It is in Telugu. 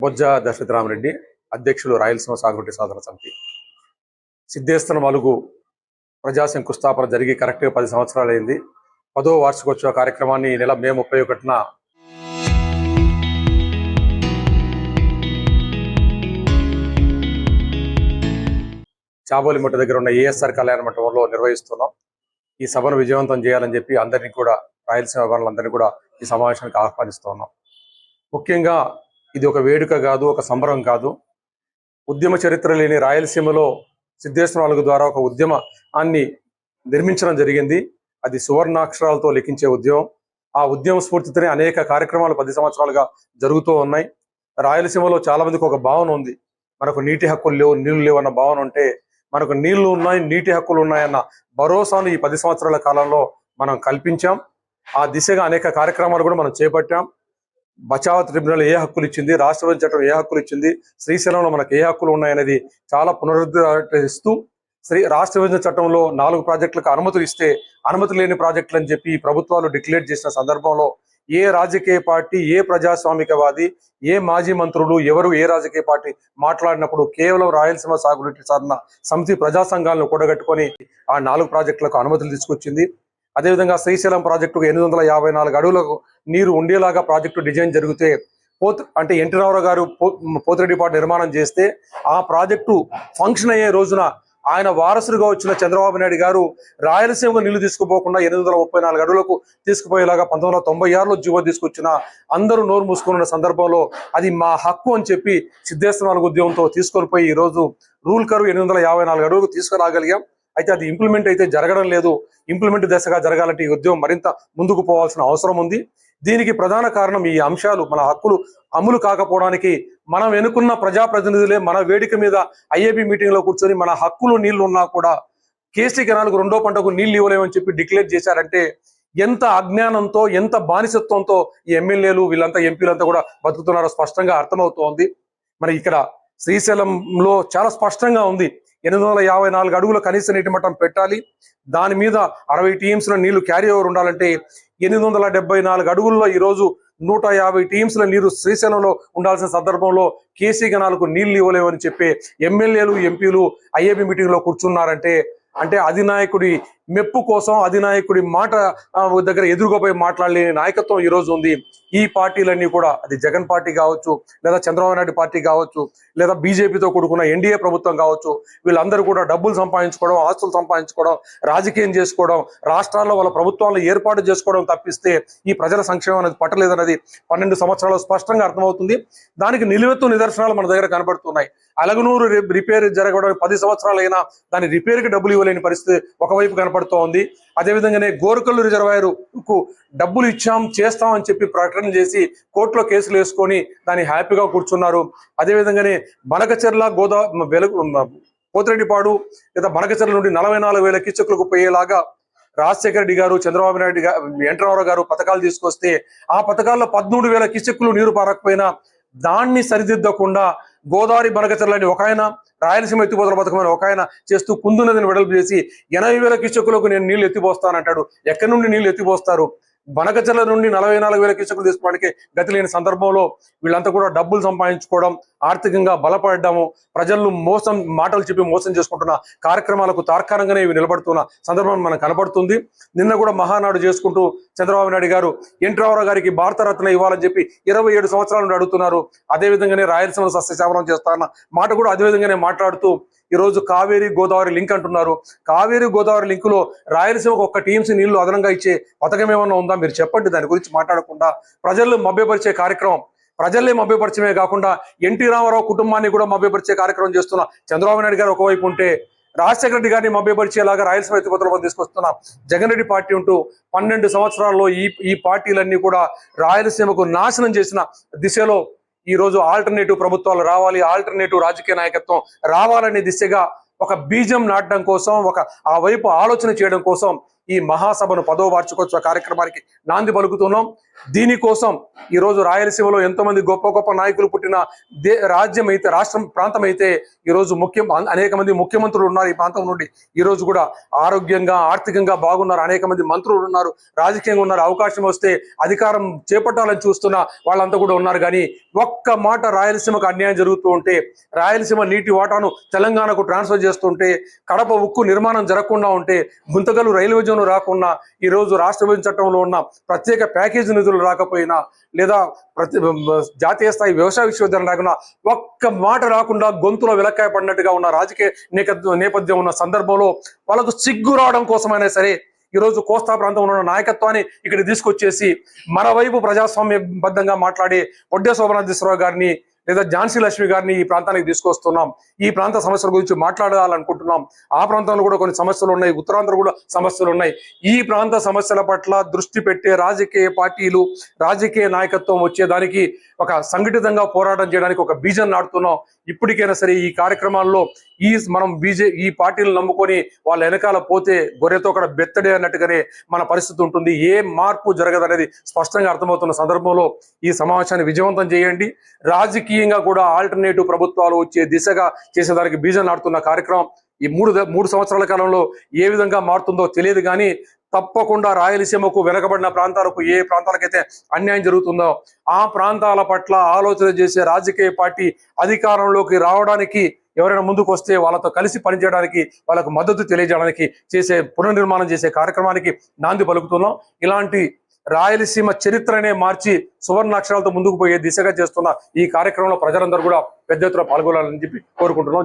బొజ్జ దశరథరామరెడ్డి, అధ్యక్షులు రాయలసీమ సాగునీటి సాధన సమితి. సిద్ధేస్తన మలుగు ప్రజా శంకుస్థాపన జరిగి కరెక్ట్గా 10 సంవత్సరాలైంది. 10వ వార్షికోత్సవ కార్యక్రమాన్ని ఈ నెల మే 31న చాబోలిమట్ట దగ్గర ఉన్న ఏఎస్ఆర్ కళ్యాణ మండపంలో నిర్వహిస్తున్నాం. ఈ సభను విజయవంతం చేయాలని చెప్పి అందరినీ కూడా, రాయలసీమ వాళ్ళందరినీ కూడా ఈ సమావేశానికి ఆహ్వానిస్తున్నాం. ముఖ్యంగా ఇది ఒక వేడుక కాదు, ఒక సంబరం కాదు. ఉద్యమ చరిత్ర లేని రాయలసీమలో సిద్ధేశ్వర మలుగు ద్వారా ఒక ఉద్యమాన్ని నిర్మించడం జరిగింది. అది సువర్ణాక్షరాలతో లిఖించే ఉద్యమం. ఆ ఉద్యమ స్ఫూర్తితోనే అనేక కార్యక్రమాలు 10 సంవత్సరాలుగా జరుగుతూ ఉన్నాయి. రాయలసీమలో చాలా మందికి ఒక భావన ఉంది, మనకు నీటి హక్కులు లేవు, నీళ్లు లేవు అన్న భావన ఉంటే, మనకు నీళ్లు ఉన్నాయి, నీటి హక్కులు ఉన్నాయన్న భరోసాను ఈ 10 సంవత్సరాల కాలంలో మనం కల్పించాం. ఆ దిశగా అనేక కార్యక్రమాలు కూడా మనం చేపట్టాం. బచావ్ ట్రిబ్యునల్ ఏ హక్కులు ఇచ్చింది, రాష్ట్ర విభజన చట్టం ఏ హక్కులు ఇచ్చింది, శ్రీశైలంలో మనకు ఏ హక్కులు ఉన్నాయనేది చాలా పునరుద్ధరిస్తూ, రాష్ట్ర విభజన చట్టంలో 4 ప్రాజెక్టులకు అనుమతులు ఇస్తే అనుమతి లేని ప్రాజెక్టులు అని చెప్పి ప్రభుత్వాలు డిక్లేర్ చేసిన సందర్భంలో ఏ రాజకీయ పార్టీ, ఏ ప్రజాస్వామికవాది, ఏ మాజీ మంత్రులు, ఎవరు ఏ రాజకీయ పార్టీ మాట్లాడినప్పుడు కేవలం రాయలసీమ సాగునీటి సాధన సమితి ప్రజా సంఘాలను కూడగట్టుకొని ఆ 4 ప్రాజెక్టులకు అనుమతులు తీసుకొచ్చింది. అదేవిధంగా శ్రీశైలం ప్రాజెక్టుకు 854 అడుగులకు నీరు ఉండేలాగా ప్రాజెక్టు డిజైన్ జరిగితే అంటే ఎన్టీ రామారావు గారు పోతిరెడ్డిపాడు నిర్మాణం చేస్తే ఆ ప్రాజెక్టు ఫంక్షన్ అయ్యే రోజున ఆయన వారసుడిగా వచ్చిన చంద్రబాబు నాయుడు గారు రాయలసీమకు నీళ్లు తీసుకుపోకుండా 834 అడుగులకు తీసుకుపోయేలాగా 1996లో జీవో తీసుకొచ్చిన అందరూ నోరు మూసుకున్న సందర్భంలో అది మా హక్కు అని చెప్పి సిద్ధేశ్వర మలుగు ఉద్యమంతో తీసుకొని పోయి ఈరోజు రూల్ కరువు 854 అడుగులకు తీసుకురాగలిగాం. అయితే అది ఇంప్లిమెంట్ అయితే జరగడం లేదు. ఇంప్లిమెంట్ దశగా జరగాలంటే ఈ ఉద్యమం మరింత ముందుకు పోవాల్సిన అవసరం ఉంది. దీనికి ప్రధాన కారణం ఈ అంశాలు, మన హక్కులు అమలు కాకపోవడానికి మనం ఎన్నుకున్న ప్రజాప్రతినిధులే మన వేదిక మీద ఐఏబీ మీటింగ్ లో కూర్చొని మన హక్కులు నీళ్లు ఉన్నా కూడా కేసీ కెనాల్కు 2వ పంటకు నీళ్లు ఇవ్వలేమని చెప్పి డిక్లేర్ చేశారంటే ఎంత అజ్ఞానంతో, ఎంత బానిసత్వంతో ఈ ఎమ్మెల్యేలు వీళ్ళంతా, ఎంపీలంతా కూడా బతుకుతున్నారో స్పష్టంగా అర్థమవుతోంది. మరి ఇక్కడ శ్రీశైలంలో చాలా స్పష్టంగా ఉంది, 854 అడుగుల కనీస నీటి మట్టం పెట్టాలి. దాని మీద 60 టీఎంసీల నీళ్లు క్యారీ ఓవర్ ఉండాలంటే 874 అడుగుల్లో ఈరోజు 150 టీఎంసీల నీరు శ్రీశైలంలో ఉండాల్సిన సందర్భంలో కేసీ కెనాల్కు నీళ్లు ఇవ్వలేమని చెప్పే ఎమ్మెల్యేలు, ఎంపీలు ఐఏబీ మీటింగ్ లో కూర్చున్నారంటే అధినాయకుడి మెప్పు కోసం, అధినాయకుడి మాట దగ్గర ఎదురుగా మాట్లాడలేని నాయకత్వం ఈ రోజు ఉంది. ఈ పార్టీలన్నీ కూడా, అది జగన్ పార్టీ కావచ్చు, లేదా చంద్రబాబు నాయుడు పార్టీ కావచ్చు, లేదా బీజేపీతో కూడుకున్న ఎన్డీఏ ప్రభుత్వం కావచ్చు, వీళ్ళందరూ కూడా డబ్బులు సంపాదించుకోవడం, ఆస్తులు సంపాదించుకోవడం, రాజకీయం చేసుకోవడం, రాష్ట్రాల్లో వాళ్ళ ప్రభుత్వాలను ఏర్పాటు చేసుకోవడం తప్పిస్తే ఈ ప్రజల సంక్షేమం అనేది పట్టలేదన్నది 12 సంవత్సరాలు స్పష్టంగా అర్థమవుతుంది. దానికి నిలువెత్తు నిదర్శనాలు మన దగ్గర కనబడుతున్నాయి. అలగనూరు రిపేర్ జరగడం 10 సంవత్సరాలైనా దాని రిపేర్కి డబ్బులు ఇవ్వలేని పరిస్థితి ఒకవైపు కనపడుతోంది. అదేవిధంగానే గోరుకల్లు రిజర్వాయర్కు డబ్బులు ఇచ్చాం, చేస్తాం అని చెప్పి ప్రకటన చేసి కోర్టులో కేసులు వేసుకొని దాన్ని హ్యాపీగా కూర్చున్నారు. అదేవిధంగానే బనకచెర్ల, పోతిరెడ్డిపాడు లేదా బనకచెర్ల నుండి 44,000 క్యూసెక్లకు పోయేలాగా రాజశేఖర రెడ్డి గారు, చంద్రబాబు నాయుడు గారు, ఎన్టీ రామారావు గారు పథకాలు తీసుకొస్తే ఆ పథకాల్లో 13,000 క్యూసెక్లు నీరు పారకపోయినా దాన్ని సరిదిద్దకుండా గోదావరి బనకచెర్లని ఒక ఆయన, రాయలసీమ ఎత్తిపోతల పథకం అని ఒక ఆయన చేస్తూ కుందు నదిని వెడల్పు చేసి 80,000 క్యూసెక్కులకు నేను నీళ్లు ఎత్తిపోస్తానంటాడు. ఎక్కడి నుండి నీళ్లు ఎత్తిపోస్తారు? బనకచెర్ల నుండి 44,000 క్యూసెక్కులు తీసుకోవడానికి గతి లేని సందర్భంలో వీళ్ళంతా కూడా డబ్బులు సంపాదించుకోవడం, ఆర్థికంగా బలపడము, ప్రజలను మాటలు చెప్పి మోసం చేసుకుంటున్న కార్యక్రమాలకు తార్కాణంగానే ఇవి నిలబడుతున్న సందర్భం మనకు కనబడుతుంది. నిన్న కూడా మహానాడు చేసుకుంటూ చంద్రబాబు నాయుడు గారు ఎన్టీ రామారావు గారికి భారతరత్న ఇవ్వాలని చెప్పి 27 సంవత్సరాల నుండి అడుగుతున్నారు. అదేవిధంగానే రాయలసీమ సస్యశామనం చేస్తారన్న మాట కూడా అదేవిధంగానే మాట్లాడుతూ ఈరోజు కావేరీ గోదావరి లింక్ అంటున్నారు. కావేరీ గోదావరి లింక్ లో రాయలసీమకు ఒక్క టీఎంసీ నీళ్లు అదనంగా ఇచ్చే పథకం ఏమన్నా ఉందా? మీరు చెప్పండి. దాని గురించి మాట్లాడకుండా ప్రజలను మభ్యపరిచే కార్యక్రమం, ప్రజల్ని మభ్యపరిచమే కాకుండా ఎన్టీ రామారావు కుటుంబాన్ని కూడా మభ్యపరిచే కార్యక్రమం చేస్తున్న చంద్రబాబు నాయుడు గారు ఒకవైపు ఉంటే, రాజశేఖర రెడ్డి గారిని మభ్యపరిచేలాగా రాయలసీమ ఎత్తిపోతల తీసుకొస్తున్న జగన్ రెడ్డి పార్టీ ఉంటూ 12 సంవత్సరాల్లో ఈ పార్టీలన్నీ కూడా రాయలసీమకు నాశనం చేసిన దిశలో ఈ రోజు ఆల్టర్నేటివ్ ప్రభుత్వాలు రావాలి, ఆల్టర్నేటివ్ రాజకీయ నాయకత్వం రావాలనే దిశగా ఒక బీజం నాటడం కోసం, ఆ వైపు ఆలోచన చేయడం కోసం ఈ మహాసభను 10వ వార్షికోత్సవ కార్యక్రమానికి నాంది పలుకుతున్నాం. దీనికోసం ఈ రోజు రాయలసీమలో ఎంతో మంది గొప్ప గొప్ప నాయకులు పుట్టిన రాజ్యం అయితే, రాష్ట్రం, ప్రాంతం అయితే ఈ రోజు అనేక మంది ముఖ్యమంత్రులు ఉన్నారు. ఈ ప్రాంతం నుండి ఈ రోజు కూడా ఆరోగ్యంగా, ఆర్థికంగా బాగున్నారు. అనేక మంది మంత్రులు ఉన్నారు, రాజకీయంగా ఉన్నారు. అవకాశం వస్తే అధికారం చేపట్టాలని చూస్తున్న వాళ్ళంతా కూడా ఉన్నారు. కానీ ఒక్క మాట రాయలసీమకు అన్యాయం జరుగుతూ ఉంటే, రాయలసీమ నీటి వాటాను తెలంగాణకు ట్రాన్స్ఫర్ చేస్తుంటే, కడప ఉక్కు నిర్మాణం జరగకుండా ఉంటే, గుంతకల్లు రైల్వే జోన్ రాకుండా, ఈ రోజు రాష్ట్ర విభజన చట్టంలో ఉన్న ప్రత్యేక ప్యాకేజీ నిధులు రాకపోయినా, లేదా జాతీయ స్థాయి వ్యవసాయ విశ్వవిద్యాలయం రాకుండా, ఒక్క మాట రాకుండా గొంతులో విలక్కాయ పడినట్టుగా ఉన్న రాజకీయ నేపథ్యం ఉన్న సందర్భంలో వాళ్ళకు సిగ్గు రావడం కోసమైనా సరే ఈ రోజు కోస్తా ప్రాంతంలో ఉన్న నాయకత్వాన్ని ఇక్కడ తీసుకొచ్చేసి మన వైపు ప్రజాస్వామ్యబద్ధంగా మాట్లాడే వడ్డే శోభనాథేశ్వరరావు గారిని లేదా ఝాన్సీ లక్ష్మి గారిని ఈ ప్రాంతానికి తీసుకొస్తున్నాం. ఈ ప్రాంత సమస్యల గురించి మాట్లాడాలనుకుంటున్నాం. ఆ ప్రాంతంలో కూడా కొన్ని సమస్యలు ఉన్నాయి, ఉత్తరాంధ్ర కూడా సమస్యలు ఉన్నాయి. ఈ ప్రాంత సమస్యల పట్ల దృష్టి పెట్టే రాజకీయ పార్టీలు, రాజకీయ నాయకత్వం వచ్చేదానికి ఒక సంఘటితంగా పోరాటం చేయడానికి ఒక బీజం నాటుతున్నాం. ఇప్పటికైనా సరే ఈ కార్యక్రమాల్లో మనం ఈ పార్టీలు నమ్ముకొని వాళ్ళ వెనకాల పోతే గొర్రెతో అక్కడ బెత్తడే అన్నట్టుగానే మన పరిస్థితి ఉంటుంది. ఏ మార్పు జరగదనేది స్పష్టంగా అర్థమవుతున్న సందర్భంలో ఈ సమావేశాన్ని విజయవంతం చేయండి. రాజకీయంగా కూడా ఆల్టర్నేటివ్ ప్రభుత్వాలు వచ్చే దిశగా చేసేదానికి బీజం నాటుతున్న కార్యక్రమం ఈ మూడు సంవత్సరాల కాలంలో ఏ విధంగా మారుతుందో తెలియదు. కానీ తప్పకుండా రాయలసీమకు వెనకబడిన ప్రాంతాలకు, ఏ ప్రాంతాలకైతే అన్యాయం జరుగుతుందో ఆ ప్రాంతాల పట్ల ఆలోచన చేసే రాజకీయ పార్టీ అధికారంలోకి రావడానికి ఎవరైనా ముందుకు వస్తే వాళ్ళతో కలిసి పనిచేయడానికి, వాళ్ళకు మద్దతు తెలియజేయడానికి పునర్నిర్మాణం చేసే కార్యక్రమానికి నాంది పలుకుతున్నాం. ఇలాంటి రాయలసీమ చరిత్రనే మార్చి సువర్ణాక్షరాలతో ముందుకు పోయే దిశగా చేస్తున్న ఈ కార్యక్రమంలో ప్రజలందరూ కూడా పెద్ద ఎత్తున పాల్గొనాలని చెప్పి కోరుకుంటున్నాం.